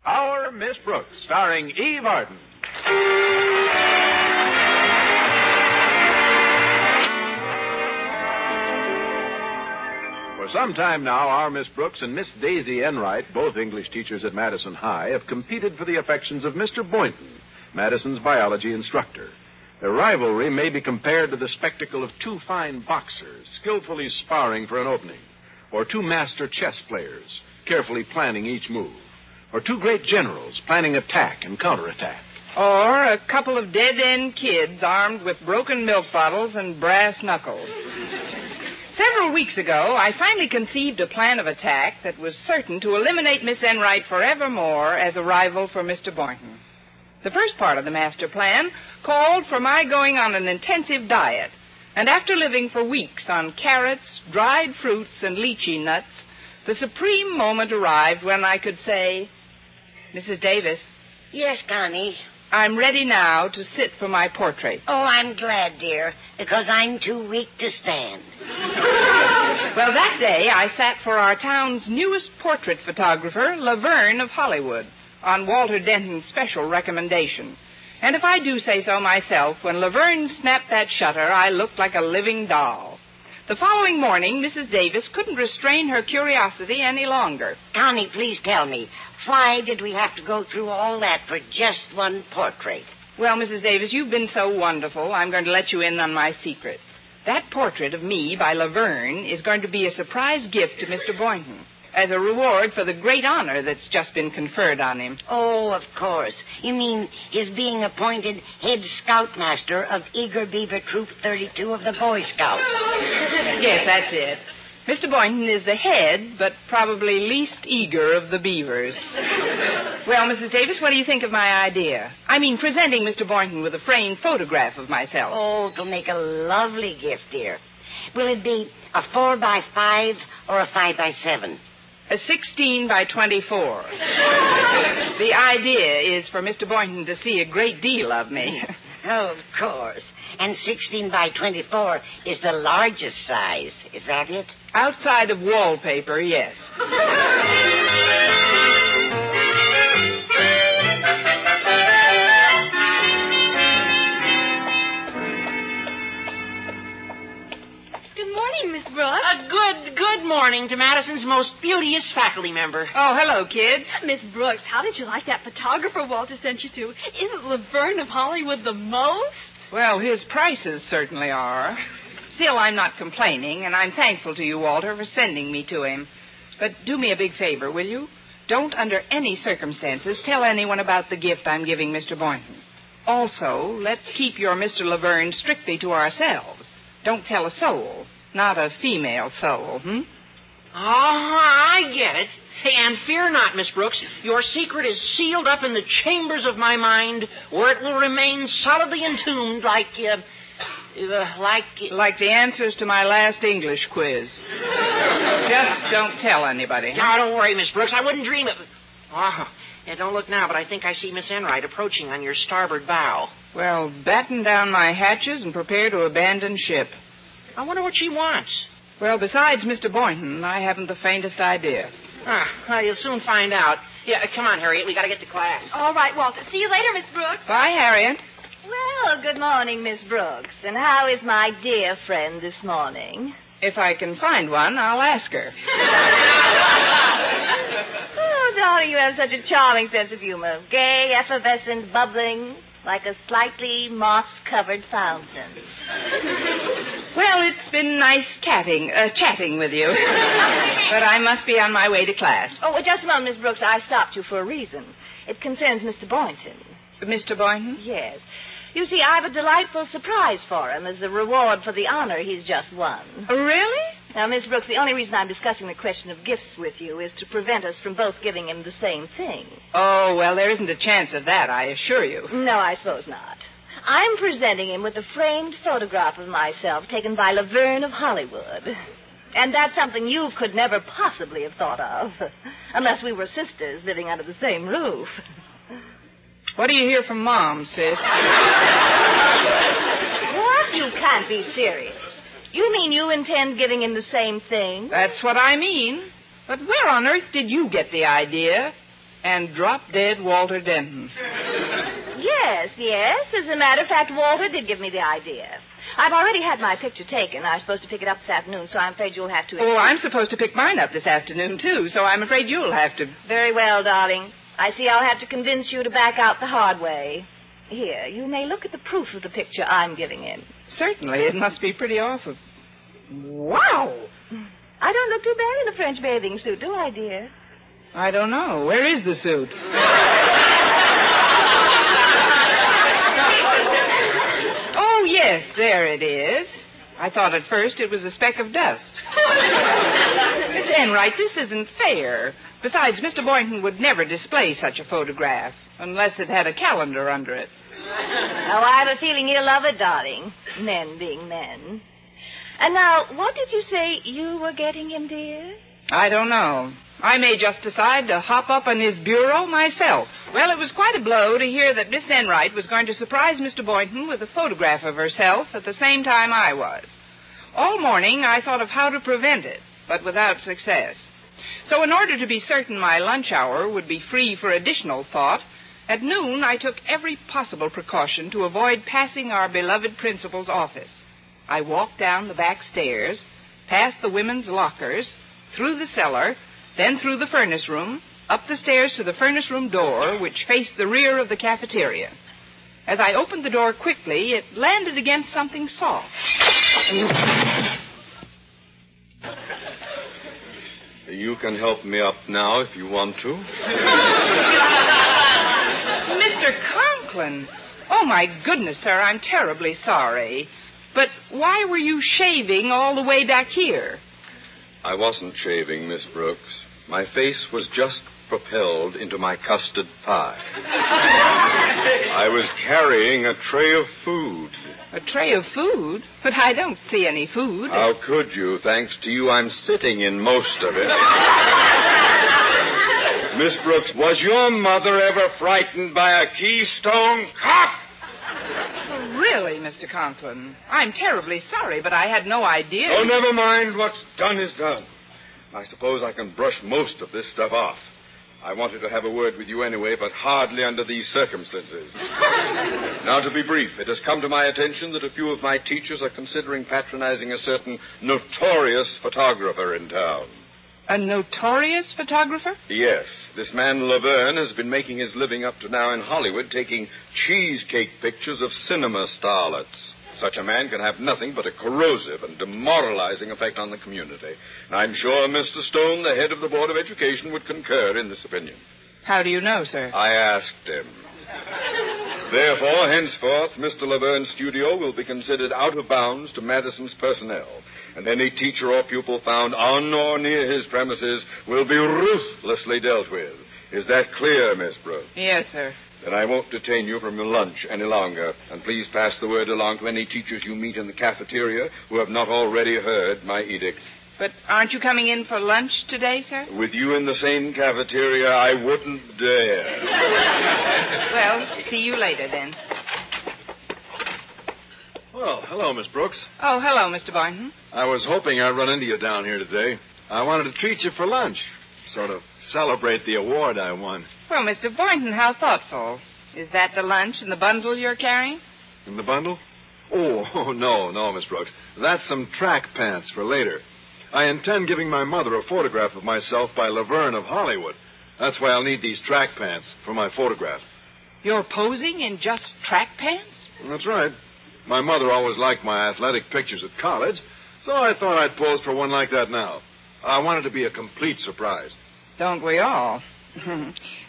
Our Miss Brooks, starring Eve Arden. For some time now, our Miss Brooks and Miss Daisy Enright, both English teachers at Madison High, have competed for the affections of Mr. Boynton, Madison's biology instructor. Their rivalry may be compared to the spectacle of two fine boxers skillfully sparring for an opening, or two master chess players carefully planning each move, or two great generals planning attack and counterattack. Or a couple of dead-end kids armed with broken milk bottles and brass knuckles. Several weeks ago, I finally conceived a plan of attack that was certain to eliminate Miss Enright forevermore as a rival for Mr. Boynton. The first part of the master plan called for my going on an intensive diet, and after living for weeks on carrots, dried fruits, and lychee nuts, the supreme moment arrived when I could say, Mrs. Davis. Yes, Connie? I'm ready now to sit for my portrait. Oh, I'm glad, dear, because I'm too weak to stand. Well, that day I sat for our town's newest portrait photographer, Laverne of Hollywood, on Walter Denton's special recommendation. And if I do say so myself, when Laverne snapped that shutter, I looked like a living doll. The following morning, Mrs. Davis couldn't restrain her curiosity any longer. Connie, please tell me, why did we have to go through all that for just one portrait? Well, Mrs. Davis, you've been so wonderful, I'm going to let you in on my secret. That portrait of me by Laverne is going to be a surprise gift to Mr. Boynton, as a reward for the great honor that's just been conferred on him. Oh, of course. You mean his being appointed head scoutmaster of Eager Beaver Troop 32 of the Boy Scouts. Yes, that's it. Mr. Boynton is the head, but probably least eager of the beavers. Well, Mrs. Davis, what do you think of my idea? I mean, presenting Mr. Boynton with a framed photograph of myself. Oh, it'll make a lovely gift, dear. Will it be a 4x5 or a 5x7? A 16 by 24. The idea is for Mr. Boynton to see a great deal of me. Oh, of course. And 16 by 24 is the largest size. Is that it? Outside of wallpaper, yes. Good morning, Miss Brooks. Good morning to Madison's most beauteous faculty member. Oh, hello, kids. Miss Brooks, how did you like that photographer Walter sent you to? Isn't Laverne of Hollywood the most? Well, his prices certainly are. Still, I'm not complaining, and I'm thankful to you, Walter, for sending me to him. But do me a big favor, will you? Don't, under any circumstances, tell anyone about the gift I'm giving Mr. Boynton. Also, let's keep your Mr. Laverne strictly to ourselves. Don't tell a soul. Not a female soul, Oh, I get it. And fear not, Miss Brooks. Your secret is sealed up in the chambers of my mind, where it will remain solidly entombed like the answers to my last English quiz. Just don't tell anybody. No, don't worry, Miss Brooks. I wouldn't dream of it. Oh, yeah, don't look now, but I think I see Miss Enright approaching on your starboard bow. Well, batten down my hatches and prepare to abandon ship. I wonder what she wants. Well, besides Mr. Boynton, I haven't the faintest idea. Well, you'll soon find out. Yeah, come on, Harriet. We got to get to class. All right, Walter. See you later, Miss Brooks. Bye, Harriet. Well, good morning, Miss Brooks. And how is my dear friend this morning? If I can find one, I'll ask her. Oh, darling, you have such a charming sense of humor. Gay, effervescent, bubbling, like a slightly moss-covered fountain. Well, it's been nice chatting with you. But I must be on my way to class. Oh, well, just a moment, Miss Brooks. I stopped you for a reason. It concerns Mr. Boynton. Mr. Boynton? Yes. You see, I have a delightful surprise for him as a reward for the honor he's just won. Really? Now, Miss Brooks, the only reason I'm discussing the question of gifts with you is to prevent us from both giving him the same thing. Oh, well, there isn't a chance of that, I assure you. No, I suppose not. I'm presenting him with a framed photograph of myself taken by Laverne of Hollywood. And that's something you could never possibly have thought of, unless we were sisters living under the same roof. What do you hear from Mom, sis? What? You can't be serious. You mean you intend giving him the same thing? That's what I mean. But where on earth did you get the idea? And drop-dead Walter Denton. Yes. As a matter of fact, Walter did give me the idea. I've already had my picture taken. I'm supposed to pick it up this afternoon, so I'm afraid you'll have to... Oh, I'm supposed to pick mine up this afternoon, too, so I'm afraid you'll have to... Very well, darling. I see I'll have to convince you to back out the hard way. Here, you may look at the proof of the picture I'm giving him. Certainly. It must be pretty awful. Wow! I don't look too bad in a French bathing suit, do I, dear? I don't know. Where is the suit? Oh, yes, there it is. I thought at first it was a speck of dust. Miss Enright, this isn't fair. Besides, Mr. Boynton would never display such a photograph unless it had a calendar under it. Oh, I have a feeling you'll love it, darling. Men being men. And now, what did you say you were getting him, dear? I don't know. I may just decide to hop up on his bureau myself. Well, it was quite a blow to hear that Miss Enright was going to surprise Mr. Boynton with a photograph of herself at the same time I was. All morning I thought of how to prevent it, but without success. So in order to be certain my lunch hour would be free for additional thought, at noon I took every possible precaution to avoid passing our beloved principal's office. I walked down the back stairs, past the women's lockers, through the cellar, then through the furnace room, up the stairs to the furnace room door, which faced the rear of the cafeteria. As I opened the door quickly, it landed against something soft. You can help me up now if you want to. Mr. Conklin! Oh, my goodness, sir, I'm terribly sorry. But why were you shaving all the way back here? I wasn't shaving, Miss Brooks. My face was just propelled into my custard pie. I was carrying a tray of food. A tray of food? But I don't see any food. How could you? Thanks to you, I'm sitting in most of it. Miss Brooks, was your mother ever frightened by a keystone cop? Really, Mr. Conklin, I'm terribly sorry, but I had no idea. Oh, never mind. What's done is done. I suppose I can brush most of this stuff off. I wanted to have a word with you anyway, but hardly under these circumstances. Now, to be brief, it has come to my attention that a few of my teachers are considering patronizing a certain notorious photographer in town. A notorious photographer? Yes. This man Laverne has been making his living up to now in Hollywood, taking cheesecake pictures of cinema starlets. Such a man can have nothing but a corrosive and demoralizing effect on the community. And I'm sure Mr. Stone, the head of the Board of Education, would concur in this opinion. How do you know, sir? I asked him. Therefore, henceforth, Mr. Laverne's studio will be considered out of bounds to Madison's personnel. And any teacher or pupil found on or near his premises will be ruthlessly dealt with. Is that clear, Miss Brooks? Yes, sir. Then I won't detain you from your lunch any longer. And please pass the word along to any teachers you meet in the cafeteria who have not already heard my edict. But aren't you coming in for lunch today, sir? With you in the same cafeteria, I wouldn't dare. Well, see you later, then. Well, hello, Miss Brooks. Oh, hello, Mr. Boynton. I was hoping I'd run into you down here today. I wanted to treat you for lunch. Sort of celebrate the award I won. Well, Mr. Boynton, how thoughtful. Is that the lunch in the bundle you're carrying? In the bundle? Oh, no, Miss Brooks. That's some track pants for later. I intend giving my mother a photograph of myself by Laverne of Hollywood. That's why I'll need these track pants for my photograph. You're posing in just track pants? That's right. My mother always liked my athletic pictures at college, so I thought I'd pose for one like that now. I wanted to be a complete surprise. Don't we all?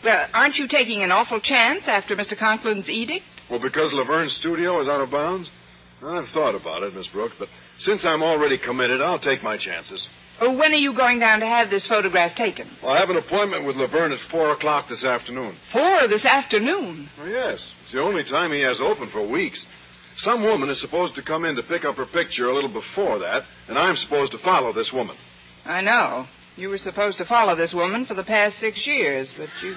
Well, aren't you taking an awful chance after Mr. Conklin's edict? Well, because Laverne's studio is out of bounds? I've thought about it, Miss Brooks, but since I'm already committed, I'll take my chances. Oh, when are you going down to have this photograph taken? Well, I have an appointment with Laverne at 4 o'clock this afternoon. 4 this afternoon? Oh, yes. It's the only time he has open for weeks. Some woman is supposed to come in to pick up her picture a little before that, and I'm supposed to follow this woman. I know. You were supposed to follow this woman for the past 6 years, but you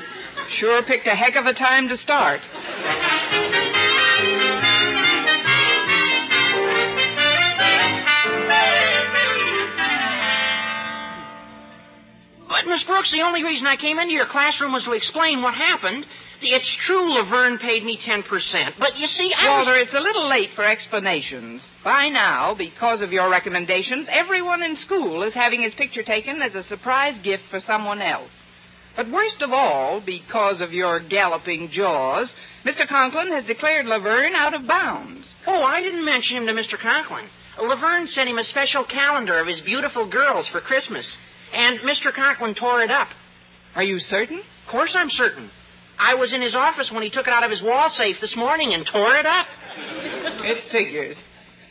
sure picked a heck of a time to start. But, Miss Brooks, the only reason I came into your classroom was to explain what happened. It's true Laverne paid me 10%, but you see, Walter, it's a little late for explanations. By now, because of your recommendations, everyone in school is having his picture taken as a surprise gift for someone else. But worst of all, because of your galloping jaws, Mr. Conklin has declared Laverne out of bounds. Oh, I didn't mention him to Mr. Conklin. Laverne sent him a special calendar of his beautiful girls for Christmas, and Mr. Conklin tore it up. Are you certain? Of course I'm certain. I was in his office when he took it out of his wall safe this morning and tore it up. It figures.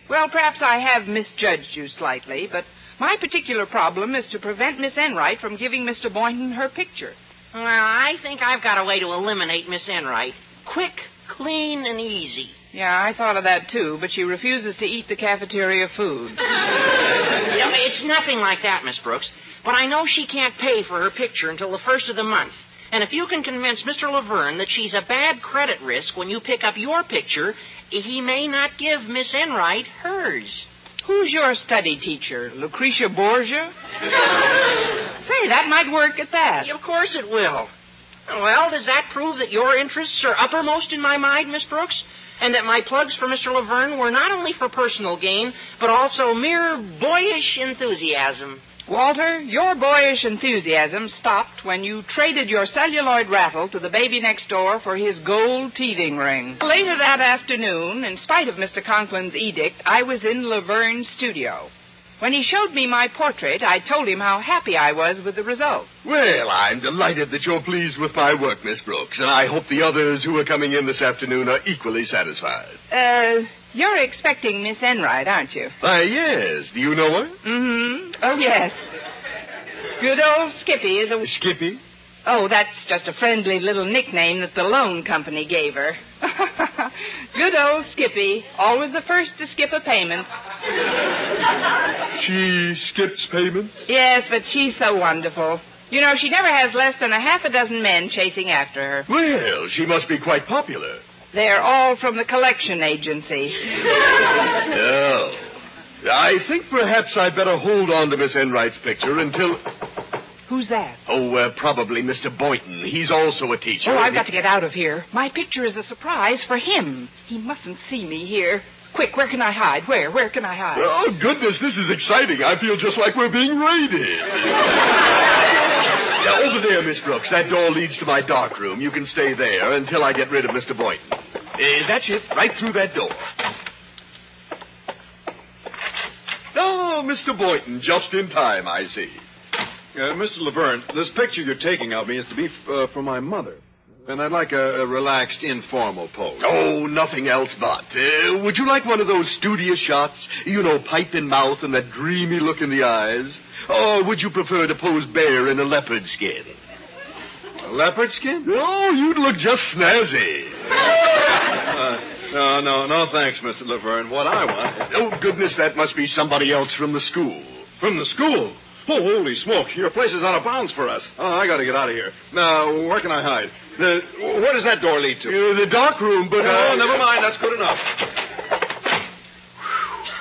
Well, perhaps I have misjudged you slightly, but my particular problem is to prevent Miss Enright from giving Mr. Boynton her picture. Well, I think I've got a way to eliminate Miss Enright. Quick, clean, and easy. Yeah, I thought of that, too, but she refuses to eat the cafeteria food. Yeah, it's nothing like that, Miss Brooks. But I know she can't pay for her picture until the first of the month. And if you can convince Mr. Laverne that she's a bad credit risk when you pick up your picture, he may not give Miss Enright hers. Who's your study teacher, Lucretia Borgia? Say, that might work at that. Of course it will. Well, does that prove that your interests are uppermost in my mind, Miss Brooks? And that my plugs for Mr. Laverne were not only for personal gain, but also mere boyish enthusiasm? Walter, your boyish enthusiasm stopped when you traded your celluloid rattle to the baby next door for his gold teething ring. Later that afternoon, in spite of Mr. Conklin's edict, I was in Laverne's studio. When he showed me my portrait, I told him how happy I was with the result. Well, I'm delighted that you're pleased with my work, Miss Brooks, and I hope the others who are coming in this afternoon are equally satisfied. You're expecting Miss Enright, aren't you? Why, yes. Do you know her? Mm-hmm. Oh, yes. Good old Skippy is a... Skippy? Oh, that's just a friendly little nickname that the loan company gave her. Good old Skippy, always the first to skip a payment. She skips payments? Yes, but she's so wonderful. You know, she never has less than a half a dozen men chasing after her. Well, she must be quite popular. They're all from the collection agency. Oh. I think perhaps I'd better hold on to Miss Enright's picture until... Who's that? Oh, probably Mr. Boynton. He's also a teacher. Oh, I've got to get out of here. My picture is a surprise for him. He mustn't see me here. Quick, where can I hide? Where can I hide? Oh, goodness, this is exciting. I feel just like we're being raided. Now, over there, Miss Brooks. That door leads to my darkroom. You can stay there until I get rid of Mr. Boynton. That's it. Right through that door. Oh, Mr. Boynton, just in time, I see. Mr. Laverne, this picture you're taking of me is to be for my mother. And I'd like a relaxed, informal pose. Oh, nothing else but. Would you like one of those studious shots? You know, pipe in mouth and that dreamy look in the eyes? Or would you prefer to pose bare in a leopard skin? A leopard skin? Oh, you'd look just snazzy. No, thanks, Mr. Laverne. What I want... Oh, goodness, that must be somebody else from the school. From the school? Oh, holy smoke. Your place is out of bounds for us. Oh, I got to get out of here. Now, where can I hide? Where does that door lead to? The darkroom, but... Oh, never mind. That's good enough.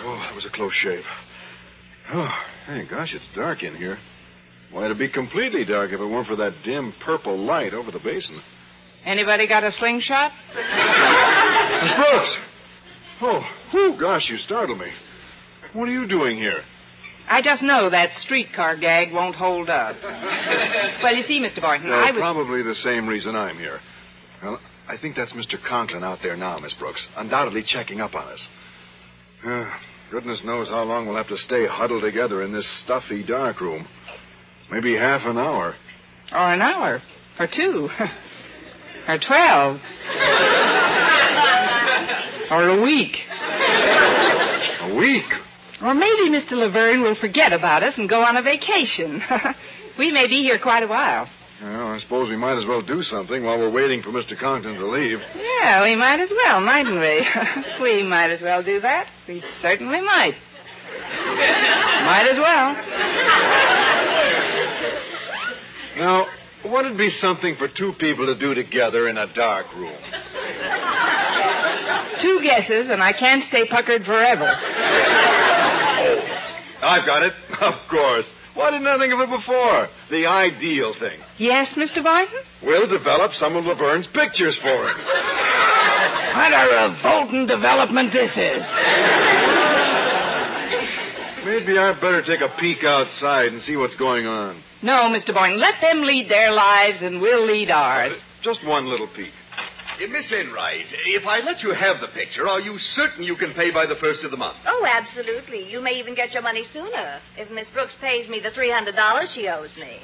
Oh, that was a close shave. Oh, hey, gosh, it's dark in here. Why, it'd be completely dark if it weren't for that dim purple light over the basin. Anybody got a slingshot? Miss Brooks! Oh, gosh, you startled me. What are you doing here? I just know that streetcar gag won't hold up. Well, you see, Mr. Boynton, I was... Probably the same reason I'm here. Well, I think that's Mr. Conklin out there now, Miss Brooks, undoubtedly checking up on us. Goodness knows how long we'll have to stay huddled together in this stuffy darkroom. Maybe half an hour. Or an hour. Or 2. Or 12. Or a week. A week? Or maybe Mr. Laverne will forget about us and go on a vacation. We may be here quite a while. Well, I suppose we might as well do something while we're waiting for Mr. Conklin to leave. Yeah, we might as well, mightn't we? We might as well do that. We certainly might. Might as well. Now, what'd be something for 2 people to do together in a dark room? 2 guesses, and I can't stay puckered forever. I've got it. Of course. Why didn't I think of it before? the ideal thing. Yes, Mr. Boynton? We'll develop some of Laverne's pictures for him. What a revolting development this is. Maybe I'd better take a peek outside and see what's going on. No, Mr. Boynton, let them lead their lives and we'll lead ours. Just one little peek. Miss Enright, if I let you have the picture, are you certain you can pay by the 1st of the month? Oh, absolutely. You may even get your money sooner if Miss Brooks pays me the $300 she owes me.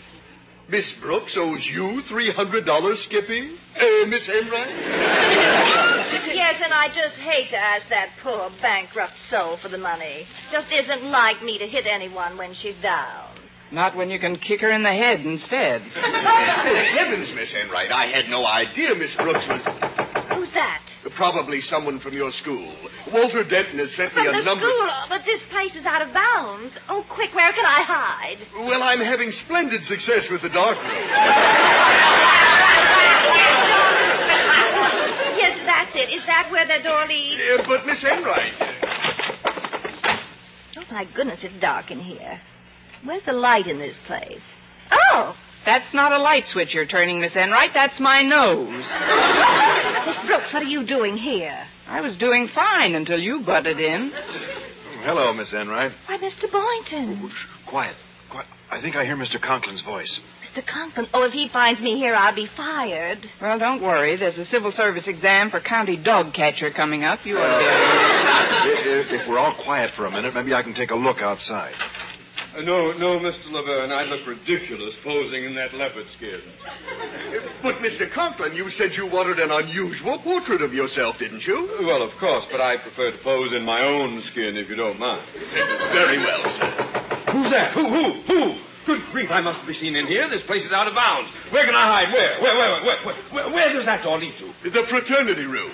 Miss Brooks owes you $300, Skippy? Miss Enright? Yes, and I just hate to ask that poor bankrupt soul for the money. Just isn't like me to hit anyone when she's down. Not when you can kick her in the head instead. Heavens, Miss Enright, I had no idea Miss Brooks was... Who's that? Probably someone from your school. Walter Denton has sent me From a the number... school? But this place is out of bounds. Oh, quick, where can I hide? Well, I'm having splendid success with the darkroom. Yes, that's it. Is that where the door leads? But Miss Enright... Oh, my goodness, it's dark in here. Where's the light in this place? Oh! That's not a light switch you're turning, Miss Enright. That's my nose. Miss Brooks, what are you doing here? I was doing fine until you butted in. Hello, Miss Enright. Why, Mr. Boynton. Quiet. I think I hear Mr. Conklin's voice. Mr. Conklin. Oh, if he finds me here, I'll be fired. Well, don't worry. There's a civil service exam for county dog catcher coming up. You ought to be... If we're all quiet for a minute, maybe I can take a look outside. No, Mr. Laverne. I look ridiculous posing in that leopard skin. But, Mr. Conklin, you said you wanted an unusual portrait of yourself, didn't you? Well, of course, but I prefer to pose in my own skin, if you don't mind. Very well, sir. Who's that? Who? Good grief, I must be seen in here. This place is out of bounds. Where can I hide? Where does that door lead to? The fraternity room.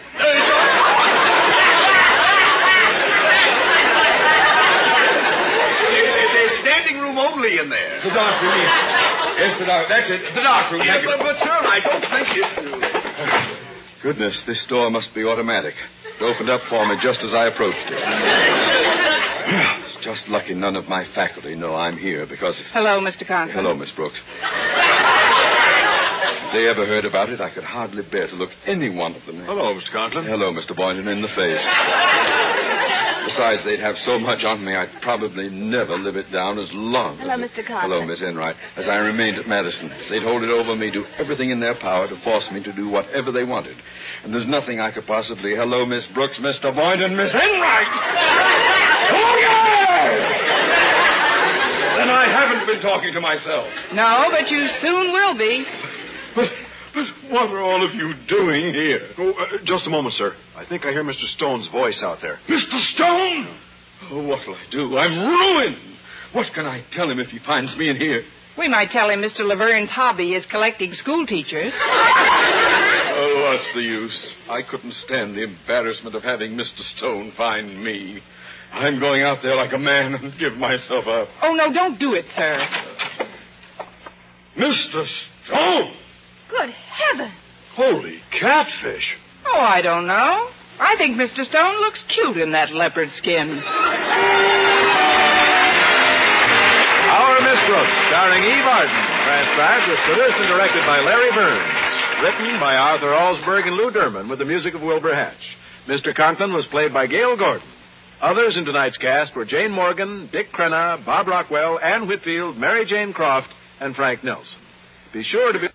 Standing room only in there. The dark room. Yes, the dark. That's it. The dark room. Yeah, but sir, I don't think it. Goodness, this door must be automatic. It opened up for me just as I approached it. It's just lucky none of my faculty know I'm here because... Hello, Mr. Conklin. Hello, Miss Brooks. If they ever heard about it, I could hardly bear to look any one of them. Hello, Mr. Conklin. Hello, Mr. Boynton, in the face. Besides, they'd have so much on me, I'd probably never live it down as long Hello, as... Mr. Conklin. Hello, Miss Enright. As I remained at Madison, they'd hold it over me, do everything in their power to force me to do whatever they wanted. And there's nothing I could possibly... Hello, Miss Brooks, Mr. Boynton, Miss Enright! Oh, yes! Then I haven't been talking to myself. No, but you soon will be. But what are all of you doing here? Oh, just a moment, sir. I think I hear Mr. Stone's voice out there. Mr. Stone! Oh, what'll I do? I'm ruined. What can I tell him if he finds me in here? We might tell him Mr. Laverne's hobby is collecting school teachers. Oh, what's the use? I couldn't stand the embarrassment of having Mr. Stone find me. I'm going out there like a man and give myself up. Oh, no, don't do it, sir. Mr. Stone! Good heavens. Holy catfish. Oh, I don't know. I think Mr. Stone looks cute in that leopard skin. Our Miss Brooks, starring Eve Arden. Transcribed, was produced and directed by Larry Burns. Written by Arthur Alsberg and Lou Derman with the music of Wilbur Hatch. Mr. Conklin was played by Gail Gordon. Others in tonight's cast were Jane Morgan, Dick Crenna, Bob Rockwell, Ann Whitfield, Mary Jane Croft, and Frank Nelson. Be sure to be...